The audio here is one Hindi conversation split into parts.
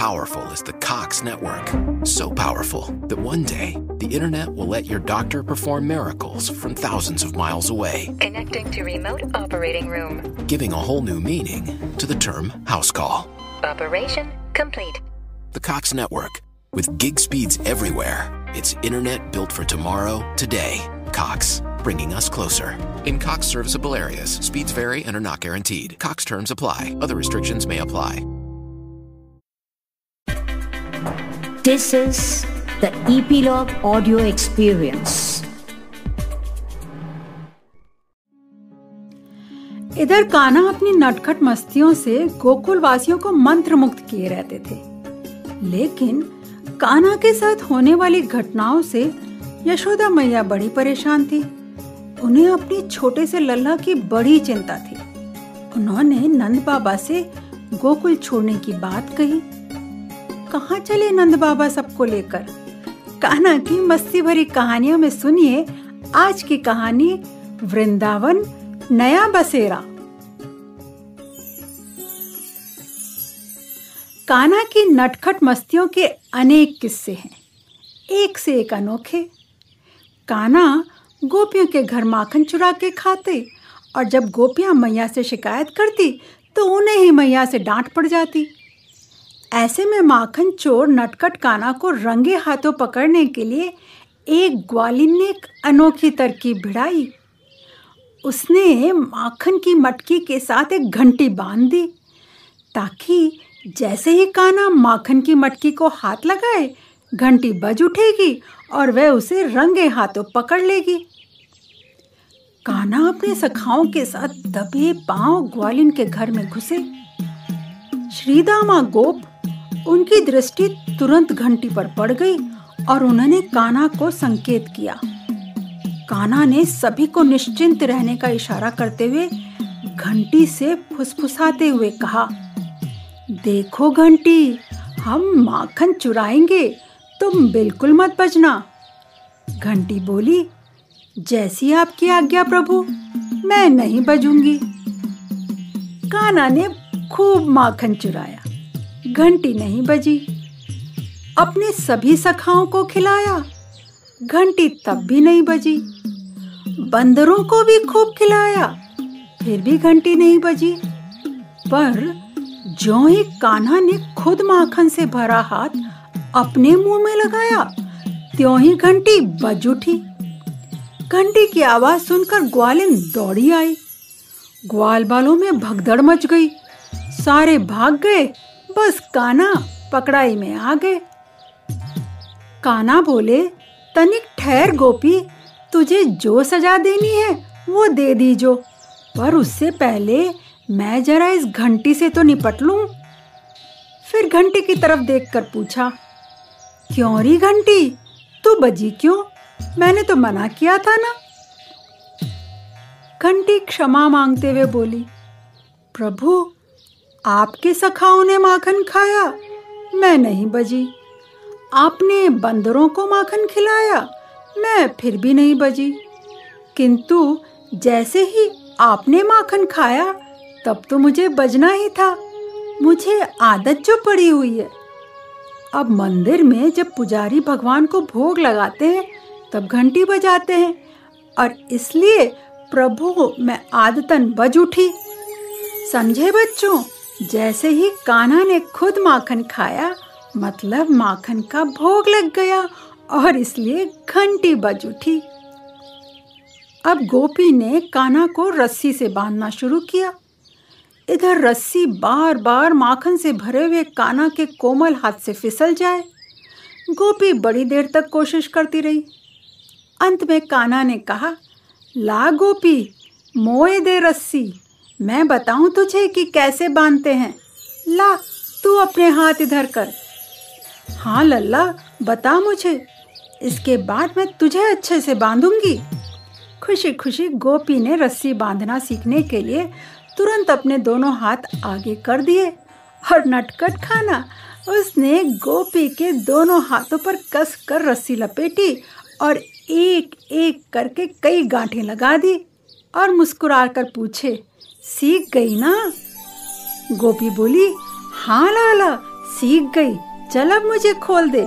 powerful is the Cox network. So powerful that one day the internet will let your doctor perform miracles from thousands of miles away. Connecting to remote operating room. Giving a whole new meaning to the term house call. Operation complete. The Cox network. With gig speeds everywhere. It's internet built for tomorrow, today. Cox. Bringing us closer. In Cox serviceable areas, speeds vary and are not guaranteed. Cox terms apply. Other restrictions may apply. This is the Epilogue Audio Experience. इधर कान्हा अपनी नटखट मस्तियों से गोकुल वासियों को मंत्र मुक्त किए रहते थे, लेकिन कान्हा के साथ होने वाली घटनाओं से यशोदा मैया बड़ी परेशान थी। उन्हें अपनी छोटे से लल्ला की बड़ी चिंता थी। उन्होंने नंद बाबा से गोकुल छोड़ने की बात कही। कहाँ चले नंद बाबा सबको लेकर? कान्हा की मस्ती भरी कहानियों में सुनिए आज की कहानी वृंदावन नया बसेरा। कान्हा की नटखट मस्तियों के अनेक किस्से हैं, एक से एक अनोखे। कान्हा गोपियों के घर माखन चुरा के खाते और जब गोपियां मैया से शिकायत करती तो उन्हें ही मैया से डांट पड़ जाती। ऐसे में माखन चोर नटखट कान्हा को रंगे हाथों पकड़ने के लिए एक ग्वालिन ने एक अनोखी तरकीब भिड़ाई। उसने माखन की मटकी के साथ एक घंटी बांध दी ताकि जैसे ही कान्हा माखन की मटकी को हाथ लगाए, घंटी बज उठेगी और वह उसे रंगे हाथों पकड़ लेगी। कान्हा अपने सखाओं के साथ दबे पांव ग्वालिन के घर में घुसे। श्रीदामा गोप, उनकी दृष्टि तुरंत घंटी पर पड़ गई और उन्होंने कान्हा को संकेत किया। कान्हा ने सभी को निश्चिंत रहने का इशारा करते हुए घंटी से फुसफुसाते हुए कहा, देखो घंटी, हम माखन चुराएंगे, तुम बिल्कुल मत बजना। घंटी बोली, जैसी आपकी आज्ञा प्रभु, मैं नहीं बजूंगी। कान्हा ने खूब माखन चुराया, घंटी नहीं बजी। अपने सभी सखाओं को खिलाया, घंटी तब भी नहीं बजी। बंदरों को भी खूब खिलाया, फिर भी घंटी नहीं बजी। पर ज्यों ही कान्हा ने खुद माखन से भरा हाथ अपने मुंह में लगाया, त्यों ही घंटी बज उठी। घंटी की आवाज सुनकर ग्वालिन दौड़ी आई। ग्वाल बालों में भगदड़ मच गई, सारे भाग गए, बस कान्हा पकड़ाई में आ गए। कान्हा बोले, तनिक ठहर गोपी, तुझे जो सजा देनी है वो दे दीजो, पर उससे पहले मैं जरा इस घंटी से तो निपट लूं। फिर घंटी की तरफ देखकर पूछा, क्यों री घंटी, तू बजी क्यों? मैंने तो मना किया था ना। घंटी क्षमा मांगते हुए बोली, प्रभु, आपके सखाओं ने माखन खाया, मैं नहीं बजी। आपने बंदरों को माखन खिलाया, मैं फिर भी नहीं बजी। किंतु जैसे ही आपने माखन खाया तब तो मुझे बजना ही था, मुझे आदत जो पड़ी हुई है। अब मंदिर में जब पुजारी भगवान को भोग लगाते हैं तब घंटी बजाते हैं और इसलिए प्रभु मैं आदतन बज उठी। समझे बच्चों, जैसे ही कान्हा ने खुद माखन खाया मतलब माखन का भोग लग गया और इसलिए घंटी बज उठी। अब गोपी ने कान्हा को रस्सी से बांधना शुरू किया। इधर रस्सी बार बार माखन से भरे हुए कान्हा के कोमल हाथ से फिसल जाए। गोपी बड़ी देर तक कोशिश करती रही। अंत में कान्हा ने कहा, ला गोपी, मोए दे रस्सी, मैं बताऊं तुझे कि कैसे बांधते हैं। ला, तू अपने हाथ इधर कर। हाँ लल्ला, बता मुझे, इसके बाद मैं तुझे अच्छे से बांधूंगी। खुशी खुशी गोपी ने रस्सी बांधना सीखने के लिए तुरंत अपने दोनों हाथ आगे कर दिए और नटखट कान्हा, उसने गोपी के दोनों हाथों पर कस कर रस्सी लपेटी और एक एक करके कई गांठें लगा दी और मुस्कुराकर पूछे, सीख गई ना? गोपी बोली, हाँ लाला, सीख गई, चल अब मुझे खोल दे।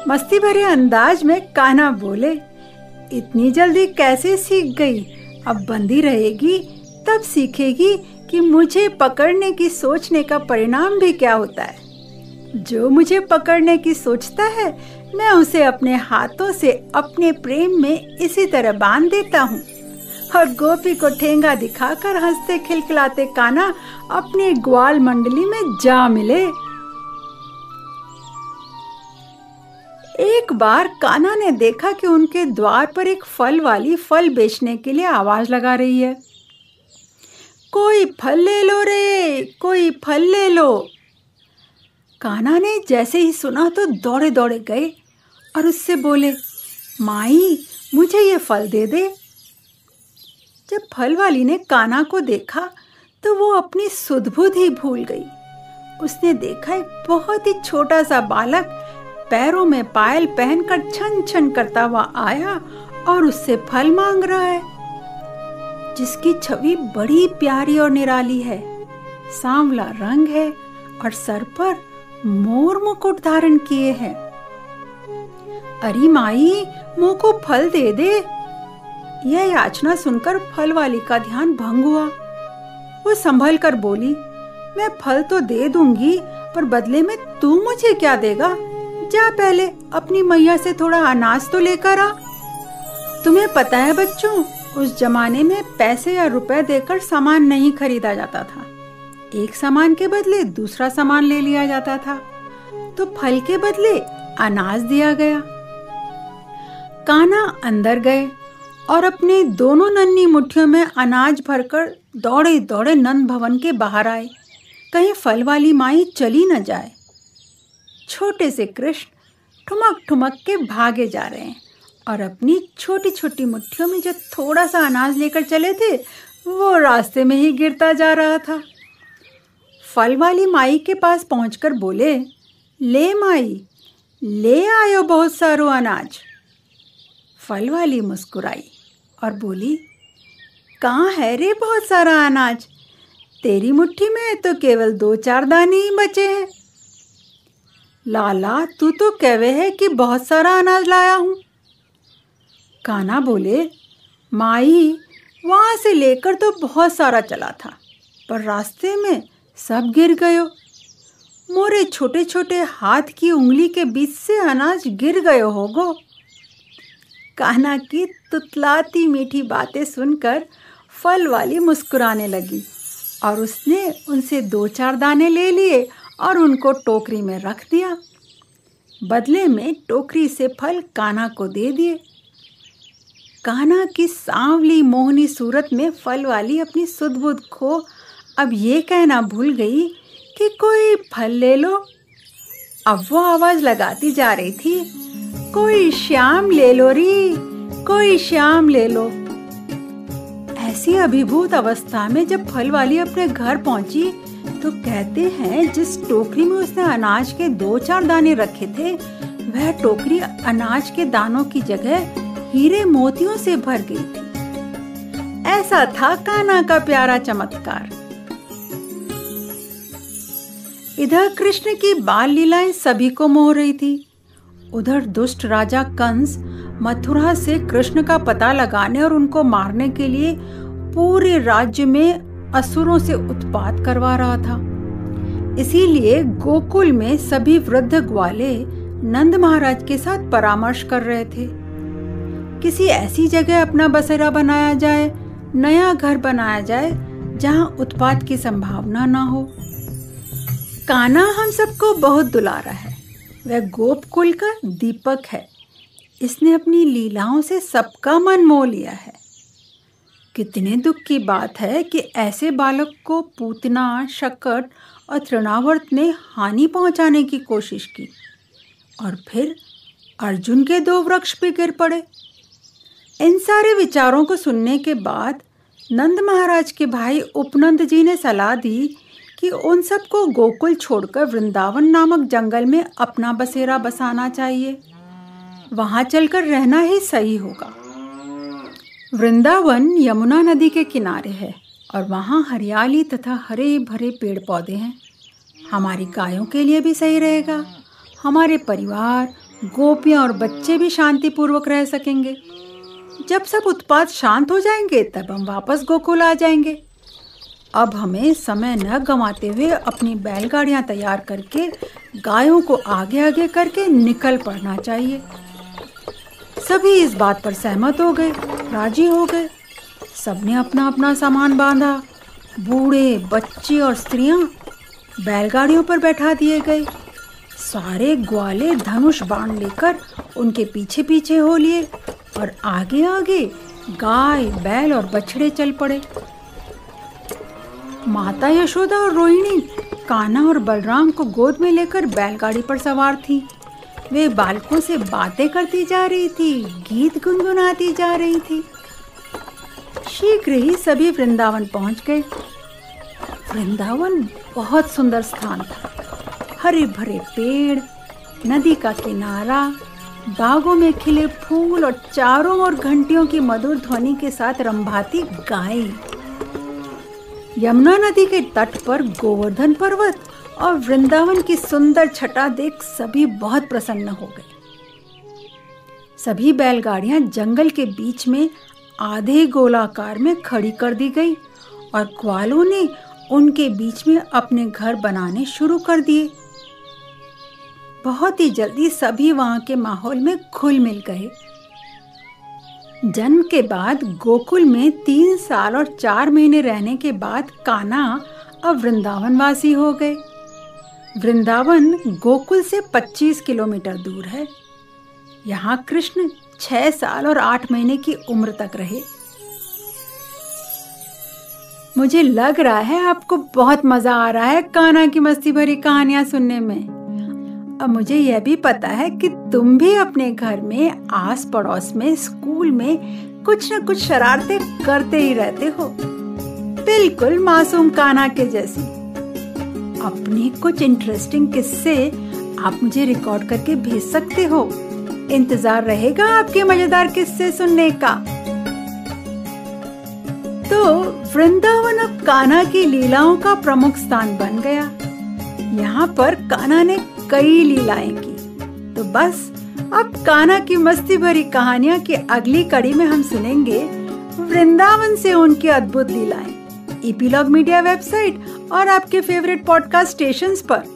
मस्ती भरे अंदाज में कान्हा बोले, इतनी जल्दी कैसे सीख गई? अब बंदी रहेगी तब सीखेगी कि मुझे पकड़ने की सोचने का परिणाम भी क्या होता है। जो मुझे पकड़ने की सोचता है, मैं उसे अपने हाथों से अपने प्रेम में इसी तरह बांध देता हूँ। और गोपी को ठेंगा दिखाकर हंसते खिलखिलाते कान्हा अपने ग्वाल मंडली में जा मिले। एक बार कान्हा ने देखा कि उनके द्वार पर एक फल वाली फल बेचने के लिए आवाज लगा रही है, कोई फल ले लो रे, कोई फल ले लो। कान्हा ने जैसे ही सुना तो दौड़े दौड़े गए और उससे बोले, माई मुझे ये फल दे दे। जब फल वाली ने कान्हा को देखा तो वो अपनी सुध-बुध ही भूल गई। उसने देखा एक बहुत ही छोटा सा बालक पैरों में पायल पहनकर छन छन करता हुआ आया और उससे फल मांग रहा है, जिसकी छवि बड़ी प्यारी और निराली है। सांवला रंग है और सर पर मोर मुकुट धारण किए है। अरे माई, मुँह को फल दे दे। यह याचना सुनकर फल वाली का ध्यान भंग हुआ। वो संभल कर बोली, मैं फल तो दे दूंगी, पर बदले में तू मुझे क्या देगा? जा पहले अपनी मैया से थोड़ा अनाज तो लेकर आ। तुम्हें पता है बच्चों, उस जमाने में पैसे या रुपए देकर सामान नहीं खरीदा जाता था। एक सामान के बदले दूसरा सामान ले लिया जाता था, तो फल के बदले अनाज दिया गया। कान्हा अंदर गए और अपने दोनों नन्ही मुट्ठियों में अनाज भरकर दौड़े दौड़े नंद भवन के बाहर आए, कहीं फल वाली माई चली न जाए। छोटे से कृष्ण ठुमक ठुमक के भागे जा रहे हैं और अपनी छोटी छोटी मुट्ठियों में जो थोड़ा सा अनाज लेकर चले थे, वो रास्ते में ही गिरता जा रहा था। फल वाली माई के पास पहुंचकर बोले, ले माई, ले आयो बहुत सारो अनाज। फल वाली मुस्कुराई और बोली, कहाँ है रे बहुत सारा अनाज? तेरी मुट्ठी में तो केवल 2-4 दाने ही बचे हैं। लाला, तू तो कहवे है कि बहुत सारा अनाज लाया हूँ। कान्हा बोले, माई, वहाँ से लेकर तो बहुत सारा चला था, पर रास्ते में सब गिर गयो। मोरे छोटे छोटे हाथ की उंगली के बीच से अनाज गिर गयो होगो। कान्हा की तुतलाती मीठी बातें सुनकर फल वाली मुस्कुराने लगी और उसने उनसे 2-4 दाने ले लिए और उनको टोकरी में रख दिया। बदले में टोकरी से फल कान्हा को दे दिए। कान्हा की सांवली मोहनी सूरत में फल वाली अपनी सुध-बुध खो अब ये कहना भूल गई कि कोई फल ले लो। अब वो आवाज लगाती जा रही थी, कोई श्याम ले लो री, कोई श्याम ले लो। ऐसी अभिभूत अवस्था में जब फल वाली अपने घर पहुंची तो कहते हैं जिस टोकरी में उसने अनाज के 2-4 दाने रखे थे, वह टोकरी अनाज के दानों की जगह हीरे मोतियों से भर गई थी। ऐसा था कान्हा का प्यारा चमत्कार। इधर कृष्ण की बाल लीलाएं सभी को मोह रही थी। उधर दुष्ट राजा कंस मथुरा से कृष्ण का पता लगाने और उनको मारने के लिए पूरे राज्य में असुरों से उत्पात करवा रहा था। इसीलिए गोकुल में सभी वृद्ध ग्वाले नंद महाराज के साथ परामर्श कर रहे थे। किसी ऐसी जगह अपना बसेरा बनाया जाए, नया घर बनाया जाए जहां उत्पात की संभावना ना हो। कान्हा हम सबको बहुत दुलारा है, वह गोपकुल का दीपक है। इसने अपनी लीलाओं से सबका मन मोह लिया है। कितने दुख की बात है कि ऐसे बालक को पूतना, शकट और तृणावर्त ने हानि पहुंचाने की कोशिश की और फिर अर्जुन के 2 वृक्ष भी गिर पड़े। इन सारे विचारों को सुनने के बाद नंद महाराज के भाई उपनंद जी ने सलाह दी कि उन सबको गोकुल छोड़कर वृंदावन नामक जंगल में अपना बसेरा बसाना चाहिए। वहां चलकर रहना ही सही होगा। वृंदावन यमुना नदी के किनारे है और वहां हरियाली तथा हरे भरे पेड़ पौधे हैं। हमारी गायों के लिए भी सही रहेगा। हमारे परिवार, गोपियां और बच्चे भी शांतिपूर्वक रह सकेंगे। जब सब उत्पात शांत हो जाएंगे तब हम वापस गोकुल आ जाएंगे। अब हमें समय न गंवाते हुए अपनी बैलगाड़ियां तैयार करके गायों को आगे आगे करके निकल पड़ना चाहिए। सभी इस बात पर सहमत हो गए, राजी हो गए। सबने अपना अपना सामान बांधा। बूढ़े, बच्चे और स्त्रियां बैलगाड़ियों पर बैठा दिए गए। सारे ग्वाले धनुष बाण लेकर उनके पीछे पीछे हो लिए और आगे आगे गाय, बैल और बछड़े चल पड़े। माता यशोदा और रोहिणी कान्हा और बलराम को गोद में लेकर बैलगाड़ी पर सवार थीं। वे बालकों से बातें करती जा रही थी, गीत गुनगुनाती जा रही थी। शीघ्र ही सभी वृंदावन पहुंच गए। वृंदावन बहुत सुंदर स्थान था। हरे भरे पेड़, नदी का किनारा, बागों में खिले फूल और चारों ओर घंटियों की मधुर ध्वनि के साथ रंभाती गायें। यमुना नदी के तट पर गोवर्धन पर्वत और वृंदावन की सुंदर छटा देख सभी बहुत प्रसन्न हो गए। सभी बैलगाड़ियां जंगल के बीच में आधे गोलाकार में खड़ी कर दी गई और ग्वालों ने उनके बीच में अपने घर बनाने शुरू कर दिए। बहुत ही जल्दी सभी वहां के माहौल में घुल मिल गए। जन्म के बाद गोकुल में 3 साल और 4 महीने रहने के बाद कान्हा अब वृंदावन वासी हो गए। वृंदावन गोकुल से 25 किलोमीटर दूर है। यहाँ कृष्ण 6 साल और 8 महीने की उम्र तक रहे। मुझे लग रहा है आपको बहुत मजा आ रहा है कान्हा की मस्ती भरी कहानियां सुनने में। अब मुझे यह भी पता है कि तुम भी अपने घर में, आस पड़ोस में, स्कूल में कुछ न कुछ शरारतें करते ही रहते हो, बिल्कुल मासूम कान्हा के जैसी। अपने कुछ इंटरेस्टिंग किस्से आप मुझे रिकॉर्ड करके भेज सकते हो। इंतजार रहेगा आपके मजेदार किस्से सुनने का। तो वृंदावन अब कान्हा की लीलाओं का प्रमुख स्थान बन गया। यहाँ पर कान्हा ने कई लीलाएं की। तो बस अब कान्हा की मस्ती भरी कहानियां की अगली कड़ी में हम सुनेंगे वृंदावन से उनकी अद्भुत लीलाएं। एपीलॉग मीडिया वेबसाइट और आपके फेवरेट पॉडकास्ट स्टेशंस पर।